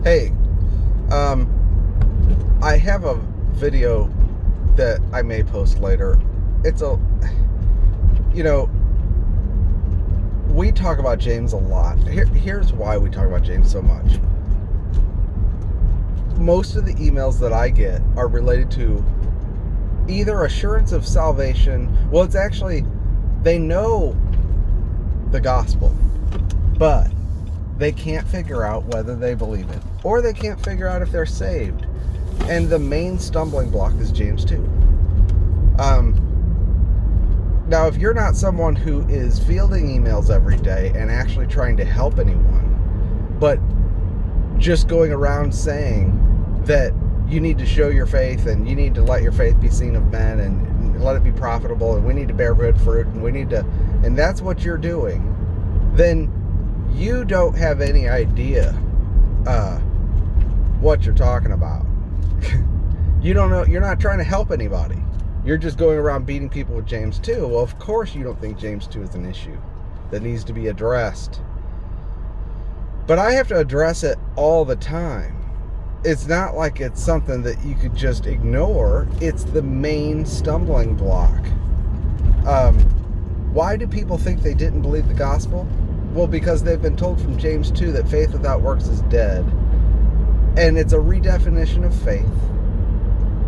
Hey, I have a video that I may post later. We talk about James a lot. Here's why we talk about James so much. Most of the emails that I get are related to either assurance of salvation. Well, it's actually, they know the gospel, but they can't figure out whether they believe it, or they can't figure out if they're saved. And the main stumbling block is James 2. Now, if you're not someone who is fielding emails every day and actually trying to help anyone, but just going around saying that you need to show your faith and you need to let your faith be seen of men and let it be profitable and we need to bear good fruit and that's what you're doing, then you don't have any idea what you're talking about. You don't know. You're not trying to help anybody. You're just going around beating people with James 2. Well, of course you don't think James 2 is an issue that needs to be addressed. But I have to address it all the time. It's not like it's something that you could just ignore. It's the main stumbling block. Why do people think they didn't believe the gospel? Well, because they've been told from James 2 that faith without works is dead. And it's a redefinition of faith,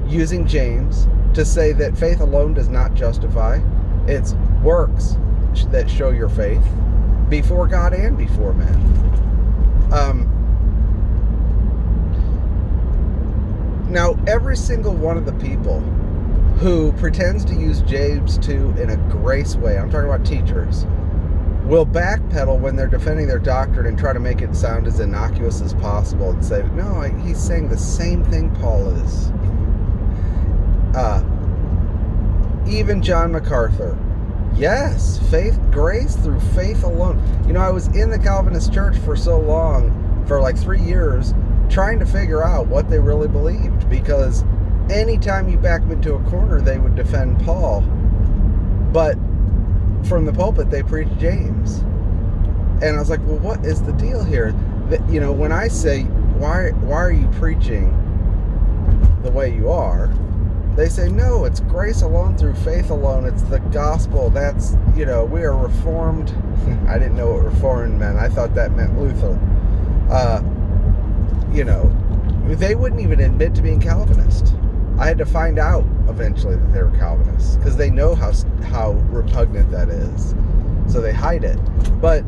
using James to say that faith alone does not justify. It's works that show your faith before God and before men. Now, every single one of the people who pretends to use James 2 in a grace way, I'm talking about teachers, will backpedal when they're defending their doctrine and try to make it sound as innocuous as possible and say, no, he's saying the same thing Paul is. Even John MacArthur. Yes, grace through faith alone. I was in the Calvinist church for so long, for like 3 years, trying to figure out what they really believed, because anytime you back them into a corner, they would defend Paul. But from the pulpit, they preached James. And I was like, well, what is the deal here? When I say, why are you preaching the way you are? They say, no, it's grace alone through faith alone. It's the gospel. That's, we are reformed. I didn't know what reformed meant. I thought that meant Luther. They wouldn't even admit to being Calvinist. I had to find out eventually that they were Calvinists, because they know how repugnant that is. So they hide it. But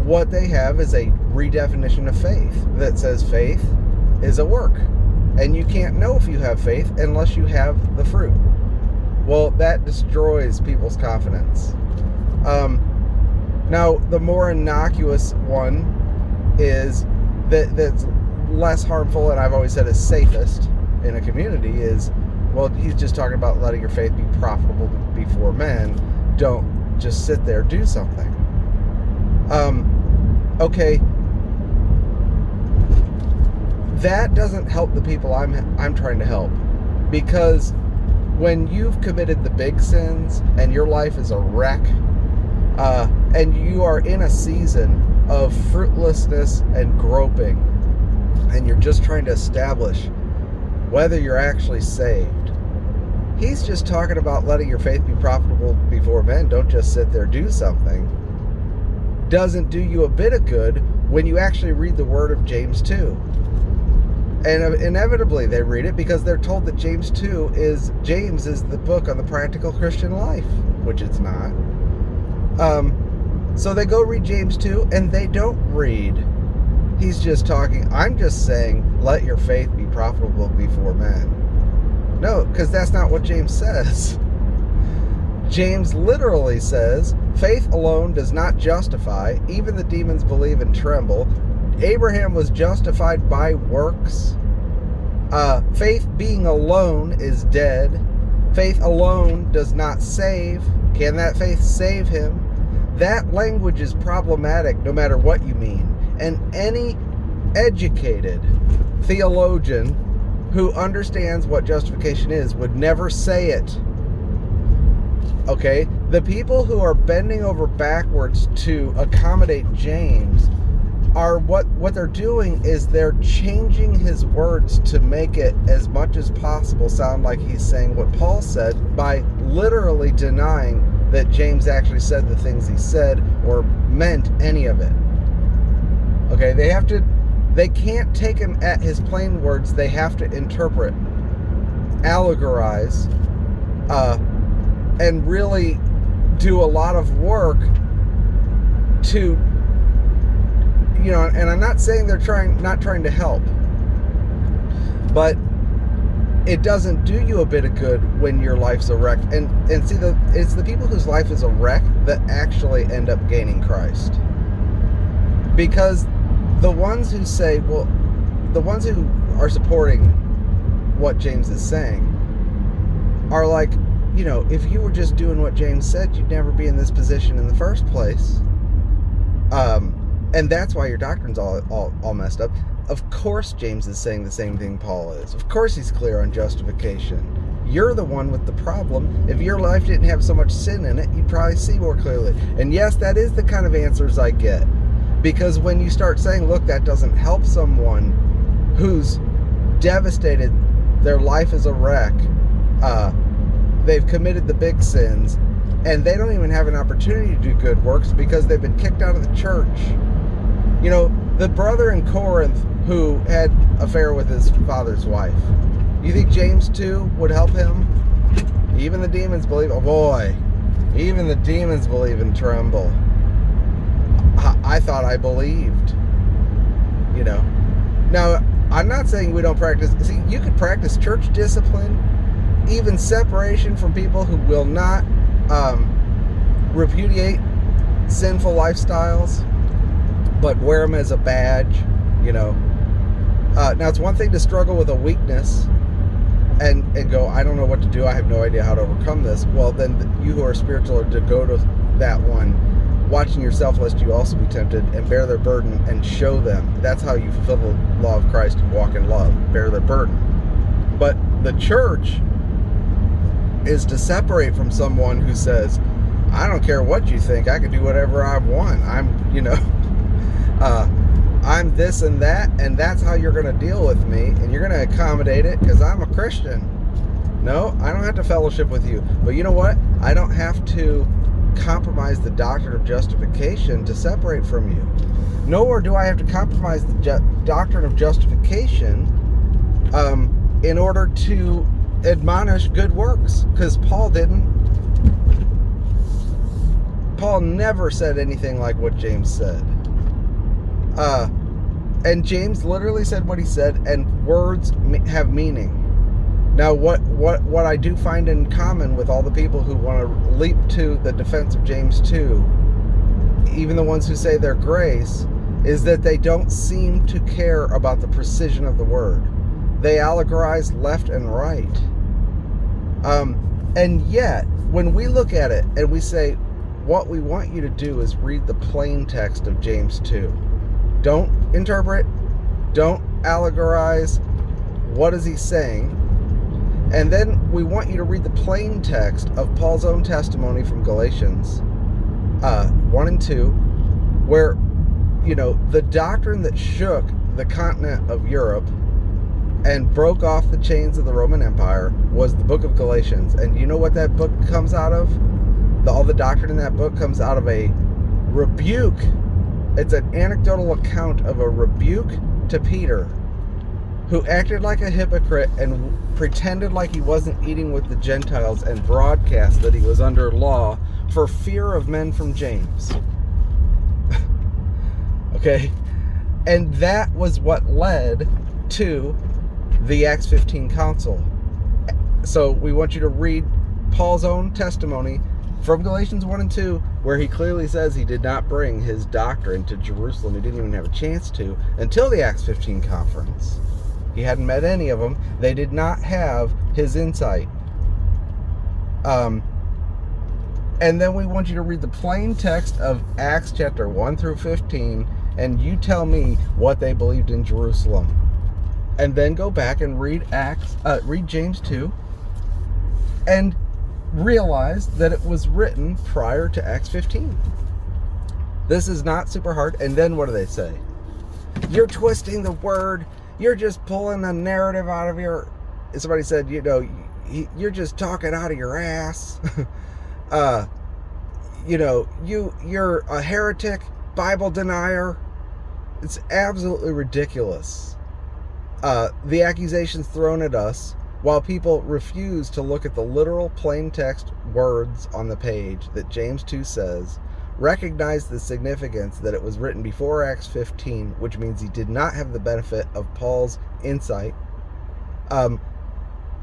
what they have is a redefinition of faith that says faith is a work. And you can't know if you have faith unless you have the fruit. Well, that destroys people's confidence. Now, the more innocuous one is that's less harmful, and I've always said is safest in a community, is, well, he's just talking about letting your faith be profitable before men. Don't just sit there, do something. Okay, that doesn't help the people I'm trying to help, because when you've committed the big sins and your life is a wreck, and you are in a season of fruitlessness and groping, and you're just trying to establish whether you're actually saved, he's just talking about letting your faith be profitable before men. Don't just sit there, do something. Doesn't do you a bit of good when you actually read the word of James 2. And inevitably they read it because they're told that James is the book on the practical Christian life, which it's not. So they go read James 2 and they don't read. He's just talking, I'm just saying, let your faith be profitable before men. No, because that's not what James says. James literally says, faith alone does not justify. Even the demons believe and tremble. Abraham was justified by works. Faith being alone is dead. Faith alone does not save. Can that faith save him? That language is problematic no matter what you mean. And any educated theologian who understands what justification is would never say it. Okay? The people who are bending over backwards to accommodate James are what they're doing is they're changing his words to make it as much as possible sound like he's saying what Paul said, by literally denying that James actually said the things he said or meant any of it. Okay, they can't take him at his plain words. They have to interpret, allegorize, and really do a lot of work to, and I'm not saying they're not trying to help, but it doesn't do you a bit of good when your life's a wreck. And see, it's the people whose life is a wreck that actually end up gaining Christ. Because the ones who say, the ones who are supporting what James is saying are like, if you were just doing what James said, you'd never be in this position in the first place. And that's why your doctrine's all messed up. Of course James is saying the same thing Paul is. Of course he's clear on justification. You're the one with the problem. If your life didn't have so much sin in it, you'd probably see more clearly. And yes, that is the kind of answers I get. Because when you start saying, look, that doesn't help someone who's devastated, their life is a wreck, they've committed the big sins, and they don't even have an opportunity to do good works because they've been kicked out of the church. The brother in Corinth who had an affair with his father's wife, you think James 2 would help him? Even the demons believe. Oh boy, even the demons believe and tremble. I thought I believed. Now, I'm not saying we don't practice. See, you could practice church discipline, even separation from people who will not repudiate sinful lifestyles, but wear them as a badge. Now, it's one thing to struggle with a weakness and go, I don't know what to do, I have no idea how to overcome this. Well, then you who are spiritual are to go to that one, watching yourself lest you also be tempted, and bear their burden and show them. That's how you fulfill the law of Christ and walk in love. Bear their burden. But the church is to separate from someone who says, I don't care what you think, I can do whatever I want. I'm this and that, and that's how you're going to deal with me, and you're going to accommodate it because I'm a Christian. No, I don't have to fellowship with you. But you know what? I don't have to compromise the doctrine of justification to separate from you. Nor do I have to compromise the doctrine of justification in order to admonish good works, because Paul didn't. Paul never said anything like what James said. And James literally said what he said, and words have meaning. Now, what I do find in common with all the people who want to leap to the defense of James 2, even the ones who say they're grace, is that they don't seem to care about the precision of the word. They allegorize left and right. And yet, when we look at it and we say, what we want you to do is read the plain text of James 2. Don't interpret, don't allegorize. What is he saying? And then we want you to read the plain text of Paul's own testimony from Galatians 1 and 2, where, the doctrine that shook the continent of Europe and broke off the chains of the Roman Empire was the book of Galatians. And you know what that book comes out of? All the doctrine in that book comes out of a rebuke. It's an anecdotal account of a rebuke to Peter, who acted like a hypocrite and pretended like he wasn't eating with the Gentiles and broadcast that he was under law for fear of men from James. Okay? And that was what led to the Acts 15 council. So we want you to read Paul's own testimony from Galatians 1 and 2, where he clearly says he did not bring his doctrine to Jerusalem. He didn't even have a chance to until the Acts 15 conference. He hadn't met any of them. They did not have his insight. And then we want you to read the plain text of Acts chapter 1 through 15, and you tell me what they believed in Jerusalem. And then go back and read James 2, and realize that it was written prior to Acts 15. This is not super hard. And then what do they say? You're twisting the word. You're just pulling a narrative out of your... Somebody said, you're just talking out of your ass. You're a heretic, Bible denier. It's absolutely ridiculous. The accusations thrown at us, while people refuse to look at the literal plain text words on the page that James 2 says, recognize the significance that it was written before Acts 15, which means he did not have the benefit of Paul's insight,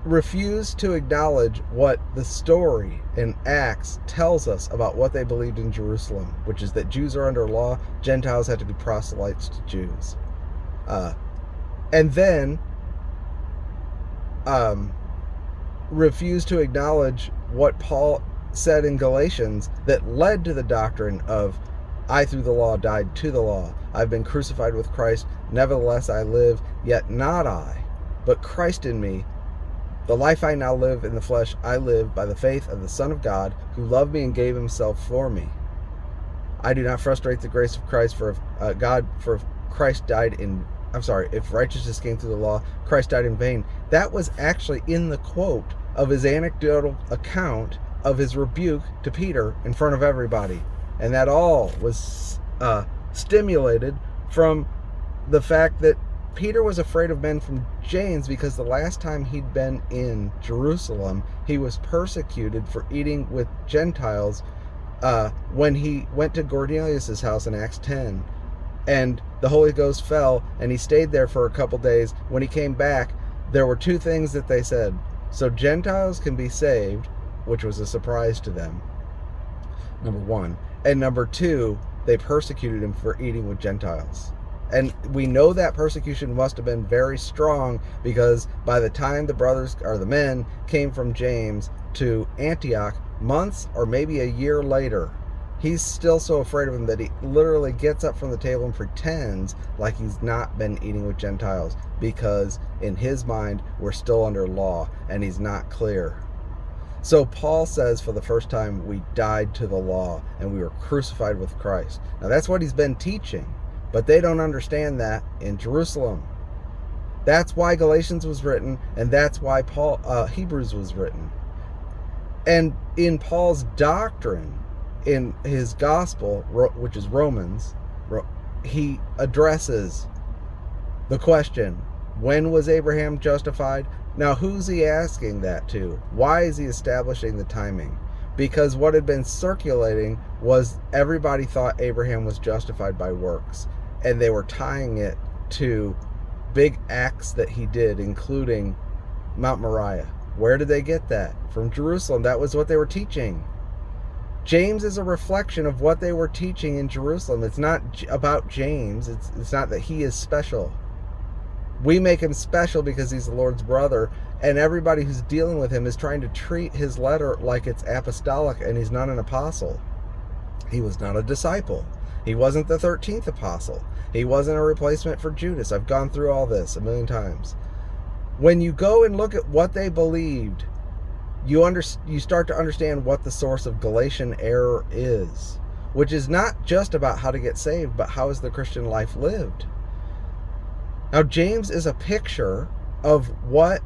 refuse to acknowledge what the story in Acts tells us about what they believed in Jerusalem, which is that Jews are under law, Gentiles have to be proselytes to Jews. And then refuse to acknowledge what Paul said in Galatians that led to the doctrine of, I through the law died to the law. I've been crucified with Christ. Nevertheless I live, yet not I, but Christ in me. The life I now live in the flesh, I live by the faith of the Son of God, who loved me and gave himself for me. I do not frustrate the grace of Christ, for if Christ died in... if righteousness came through the law, Christ died in vain. That was actually in the quote of his anecdotal account of his rebuke to Peter in front of everybody. And that all was stimulated from the fact that Peter was afraid of men from James, because the last time he'd been in Jerusalem, he was persecuted for eating with Gentiles when he went to Cornelius' house in Acts 10. And the Holy Ghost fell, and he stayed there for a couple days. When he came back, there were two things that they said. So Gentiles can be saved, which was a surprise to them, number one. And number two, they persecuted him for eating with Gentiles. And we know that persecution must have been very strong, because by the time the brothers, or the men, came from James to Antioch, months or maybe a year later, he's still so afraid of him that he literally gets up from the table and pretends like he's not been eating with Gentiles, because in his mind, we're still under law and he's not clear. So Paul says for the first time, we died to the law and we were crucified with Christ. Now that's what he's been teaching, but they don't understand that in Jerusalem. That's why Galatians was written, and that's why Hebrews was written. And in Paul's doctrine, in his gospel, which is Romans, he addresses the question, when was Abraham justified? Now, who's he asking that to? Why is he establishing the timing? Because what had been circulating was everybody thought Abraham was justified by works, and they were tying it to big acts that he did, including Mount Moriah. Where did they get that? From Jerusalem. That was what they were teaching. James is a reflection of what they were teaching in Jerusalem. It's not about James. It's not that he is special. We make him special because he's the Lord's brother, and everybody who's dealing with him is trying to treat his letter like it's apostolic, and he's not an apostle. He was not a disciple. He wasn't the 13th apostle. He wasn't a replacement for Judas. I've gone through all this a million times. When you go and look at what they believed, you start to understand what the source of Galatian error is, which is not just about how to get saved, but how is the Christian life lived. Now, James is a picture of what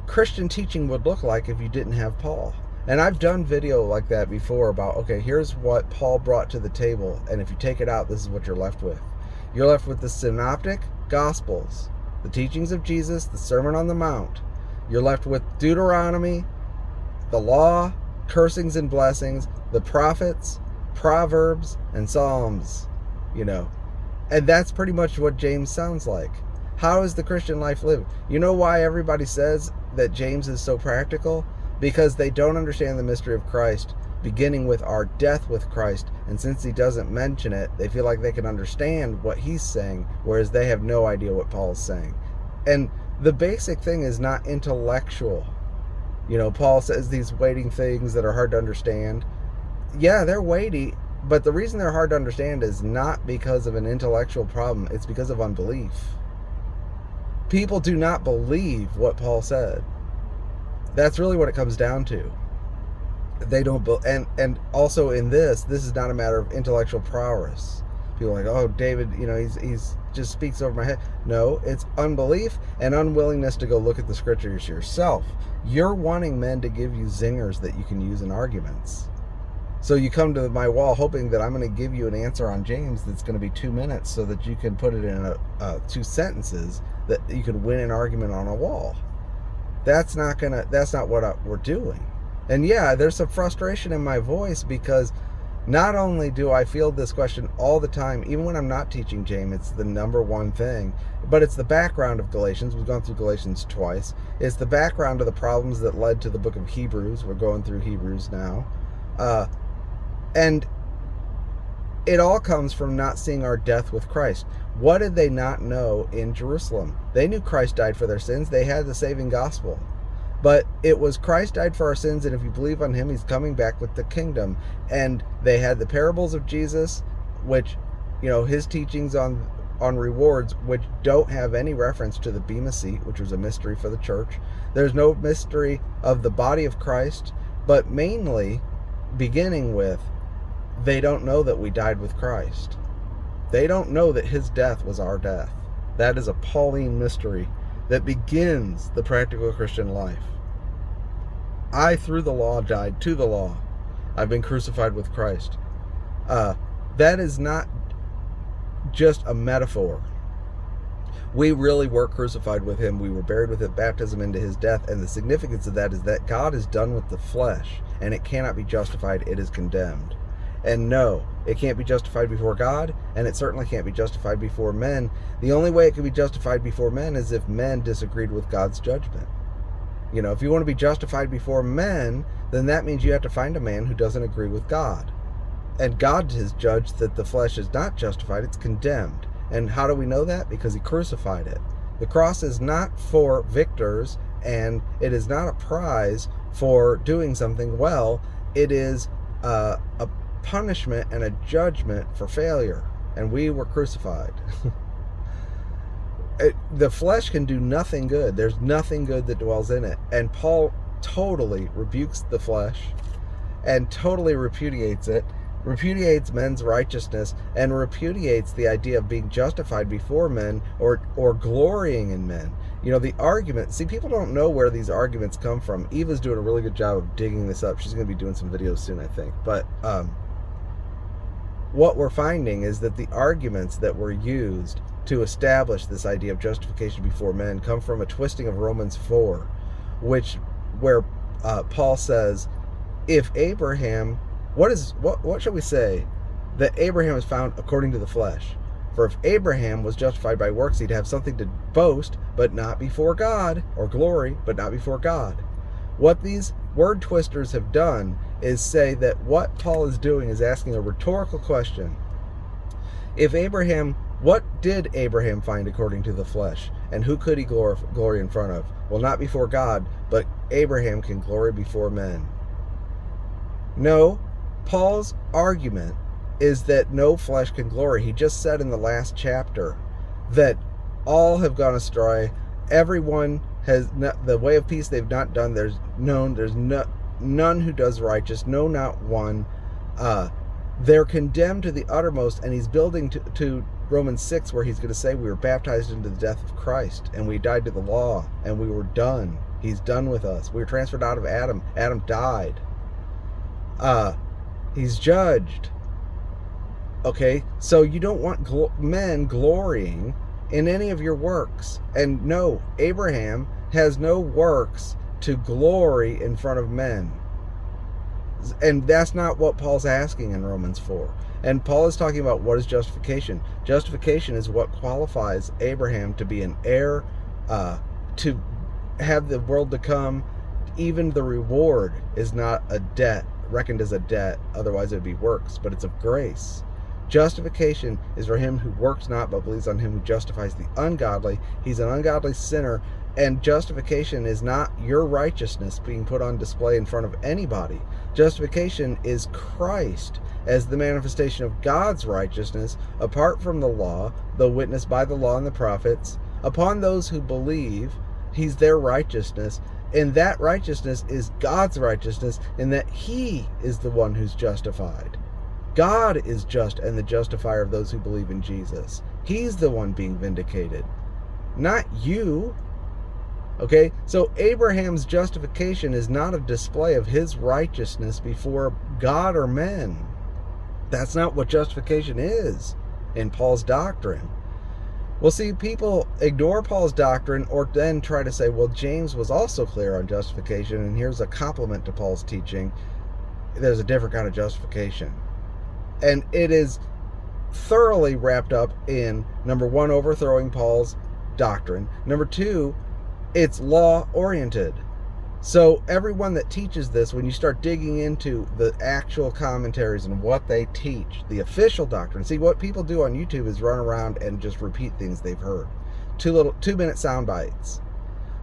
Christian teaching would look like if you didn't have Paul. And I've done video like that before about, okay, here's what Paul brought to the table, and if you take it out, this is what you're left with. You're left with the synoptic gospels, the teachings of Jesus, the Sermon on the Mount. You're left with Deuteronomy, the law, cursings and blessings, the prophets, Proverbs, and Psalms, And that's pretty much what James sounds like. How is the Christian life lived? You know why everybody says that James is so practical? Because they don't understand the mystery of Christ, beginning with our death with Christ. And since he doesn't mention it, they feel like they can understand what he's saying, whereas they have no idea what Paul's saying. And the basic thing is not intellectual. Paul says these weighty things that are hard to understand. Yeah, they're weighty, but the reason they're hard to understand is not because of an intellectual problem. It's because of unbelief. People do not believe what Paul said. That's really what it comes down to. They don't, and also in this is not a matter of intellectual prowess. People are like, oh, David, he's just speaks over my head. No, it's unbelief and unwillingness to go look at the scriptures yourself. You're wanting men to give you zingers that you can use in arguments. So you come to my wall hoping that I'm going to give you an answer on James that's going to be 2 minutes so that you can put it in 2 sentences that you can win an argument on a wall. That's not what we're doing. And yeah, there's some frustration in my voice because not only do I field this question all the time, even when I'm not teaching James, it's the number one thing, but it's the background of Galatians. We've gone through Galatians twice. It's the background of the problems that led to the book of Hebrews. We're going through Hebrews now. And it all comes from not seeing our death with Christ. What did they not know in Jerusalem? They knew Christ died for their sins. They had the saving gospel. But it was Christ died for our sins, and if you believe on him, he's coming back with the kingdom. And they had the parables of Jesus, which, his teachings on rewards, which don't have any reference to the Bema seat, which was a mystery for the church. There's no mystery of the body of Christ, but mainly beginning with, they don't know that we died with Christ. They don't know that his death was our death. That is a Pauline mystery that begins the practical Christian life. I, through the law, died to the law. I've been crucified with Christ. That is not just a metaphor. We really were crucified with him. We were buried with his baptism into his death. And the significance of that is that God is done with the flesh, and it cannot be justified. It is condemned. And no, it can't be justified before God, and it certainly can't be justified before men. The only way it can be justified before men is if men disagreed with God's judgment. If you want to be justified before men, then that means you have to find a man who doesn't agree with God. And God has judged that the flesh is not justified, it's condemned. And how do we know that? Because he crucified it. The cross is not for victors, and it is not a prize for doing something well. It is a punishment and a judgment for failure, and we were crucified. The flesh can do nothing good. There's nothing good that dwells in it, and Paul totally rebukes the flesh and totally repudiates it, repudiates men's righteousness, and repudiates the idea of being justified before men or glorying in men. The argument, people don't know where these arguments come from. Eva's doing a really good job of digging this up. She's going to be doing some videos soon, I think. But what we're finding is that the arguments that were used to establish this idea of justification before men come from a twisting of Romans 4, where Paul says, if Abraham, what should we say? That Abraham is found according to the flesh. For if Abraham was justified by works, he'd have something to boast, but not before God, or glory, but not before God. What these word twisters have done is say that what Paul is doing is asking a rhetorical question. If Abraham, what did Abraham find according to the flesh? And who could he glory in front of? Well, not before God, but Abraham can glory before men. No, Paul's argument is that no flesh can glory. He just said in the last chapter that all have gone astray. Everyone has the way of peace they've not done. There's none who does righteous. No, not one. They're condemned to the uttermost. And he's building to Romans 6, where he's going to say we were baptized into the death of Christ, and we died to the law, and we were done. He's done with us. We were transferred out of Adam. Adam died. He's judged. Okay, so you don't want men glorying in any of your works. And no, Abraham has no works to glory in front of men. And that's not what Paul's asking in Romans 4. And Paul is talking about what is justification. Justification is what qualifies Abraham to be an heir, to have the world to come. Even the reward is not a debt, reckoned as a debt, otherwise it would be works, but it's of grace. Justification is for him who works not, but believes on him who justifies the ungodly. He's an ungodly sinner, and justification is not your righteousness being put on display in front of anybody. Justification is Christ as the manifestation of God's righteousness, apart from the law, though witnessed by the law and the prophets. Upon those who believe, he's their righteousness, and that righteousness is God's righteousness, in that he is the one who's justified. God is just and the justifier of those who believe in Jesus. He's the one being vindicated, not you. Okay, so Abraham's justification is not a display of his righteousness before God or men. That's not what justification is in Paul's doctrine. Well, see, people ignore Paul's doctrine or then try to say, well, James was also clear on justification, and here's a compliment to Paul's teaching. There's a different kind of justification. And it is thoroughly wrapped up in, number one, overthrowing Paul's doctrine. Number two, it's law-oriented. So everyone that teaches this, when you start digging into the actual commentaries and what they teach, the official doctrine, see, what people do on YouTube is run around and just repeat things they've heard. 2-minute sound bites.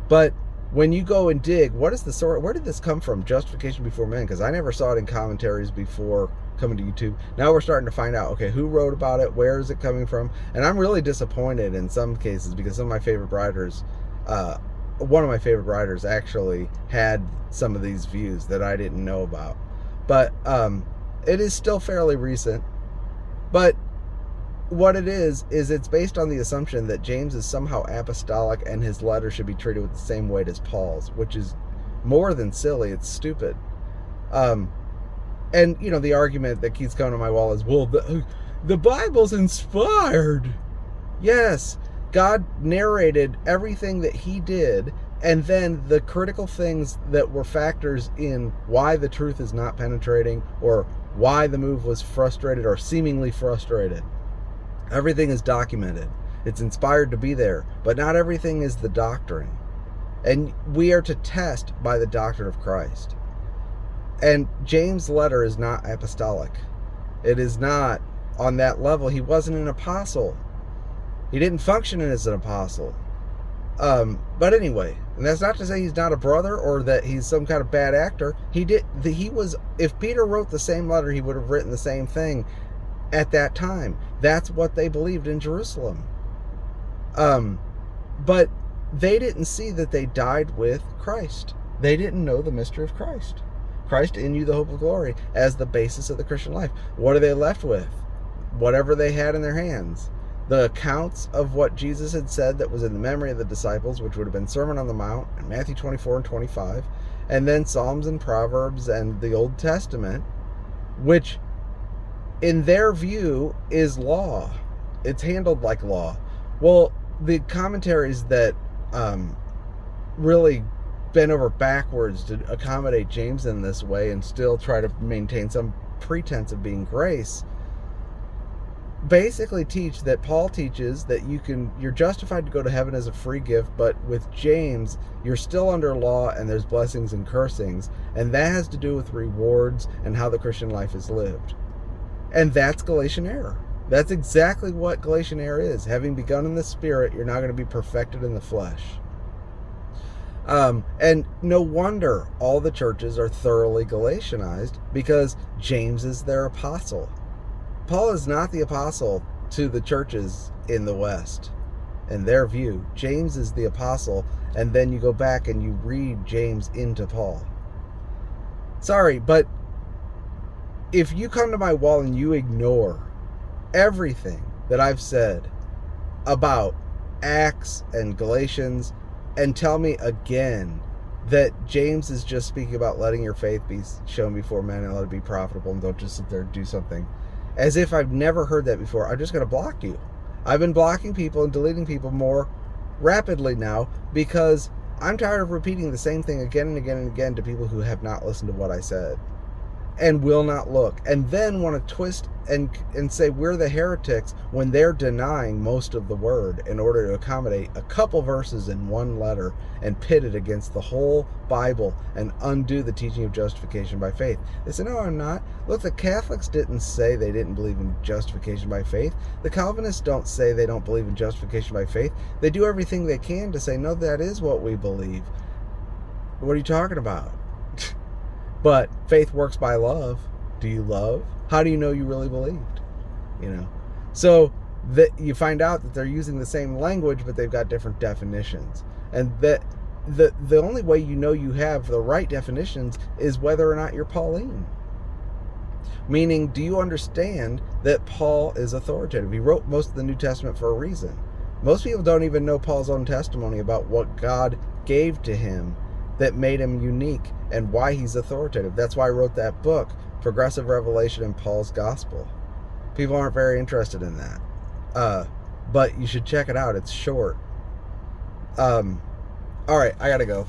But when you go and dig, what is the source? Where did this come from? Justification before men? Because I never saw it in commentaries before coming to YouTube. Now we're starting to find out, okay, who wrote about it? Where is it coming from? And I'm really disappointed in some cases because some of my favorite writers, one of my favorite writers actually had some of these views that I didn't know about. But it is still fairly recent. But what it is it's based on the assumption that James is somehow apostolic and his letter should be treated with the same weight as Paul's, which is more than silly. It's stupid. And, you know, the argument that keeps coming to my wall is, well, the Bible's inspired. Yes, God narrated everything that he did, and then the critical things that were factors in why the truth is not penetrating or why the move was frustrated or seemingly frustrated. Everything is documented. It's inspired to be there, but not everything is the doctrine. And we are to test by the doctrine of Christ. And James' letter is not apostolic. It is not on that level. He wasn't an apostle. He didn't function as an apostle. But anyway, and that's not to say he's not a brother or that he's some kind of bad actor. If Peter wrote the same letter, he would have written the same thing at that time. That's what they believed in Jerusalem. But they didn't see that they died with Christ. They didn't know the mystery of Christ. Christ in you, the hope of glory, as the basis of the Christian life. What are they left with? Whatever they had in their hands. The accounts of what Jesus had said that was in the memory of the disciples, which would have been Sermon on the Mount in Matthew 24 and 25, and then Psalms and Proverbs and the Old Testament, which in their view is law. It's handled like law. Well, the commentaries that really bent over backwards to accommodate James in this way and still try to maintain some pretense of being grace basically teach that Paul teaches that you're justified to go to heaven as a free gift, but with James you're still under law and there's blessings and cursings, and that has to do with rewards and how the Christian life is lived. And that's Galatian error. That's exactly what Galatian error is. Having begun in the spirit, you're not going to be perfected in the flesh. And no wonder all the churches are thoroughly Galatianized, because James is their apostle. Paul is not the apostle to the churches in the West. In their view, James is the apostle, and then you go back and you read James into Paul. Sorry, but if you come to my wall and you ignore everything that I've said about Acts and Galatians and tell me again that James is just speaking about letting your faith be shown before men and let it be profitable, and don't just sit there and do something, as if I've never heard that before, I'm just going to block you. I've been blocking people and deleting people more rapidly now because I'm tired of repeating the same thing again and again and again to people who have not listened to what I said and will not look, and then want to twist and say we're the heretics when they're denying most of the word in order to accommodate a couple verses in one letter and pit it against the whole Bible and undo the teaching of justification by faith. They say, no, I'm not. Look, the Catholics didn't say they didn't believe in justification by faith. The Calvinists don't say they don't believe in justification by faith. They do everything they can to say, no, that is what we believe. What are you talking about? But faith works by love. Do you love? How do you know you really believed? So that you find out that they're using the same language, but they've got different definitions. And that the only way you know you have the right definitions is whether or not you're Pauline. Meaning, do you understand that Paul is authoritative? He wrote most of the New Testament for a reason. Most people don't even know Paul's own testimony about what God gave to him that made him unique and why he's authoritative. That's why I wrote that book, Progressive Revelation in Paul's Gospel. People aren't very interested in that. But you should check it out. It's short. All right, I gotta go.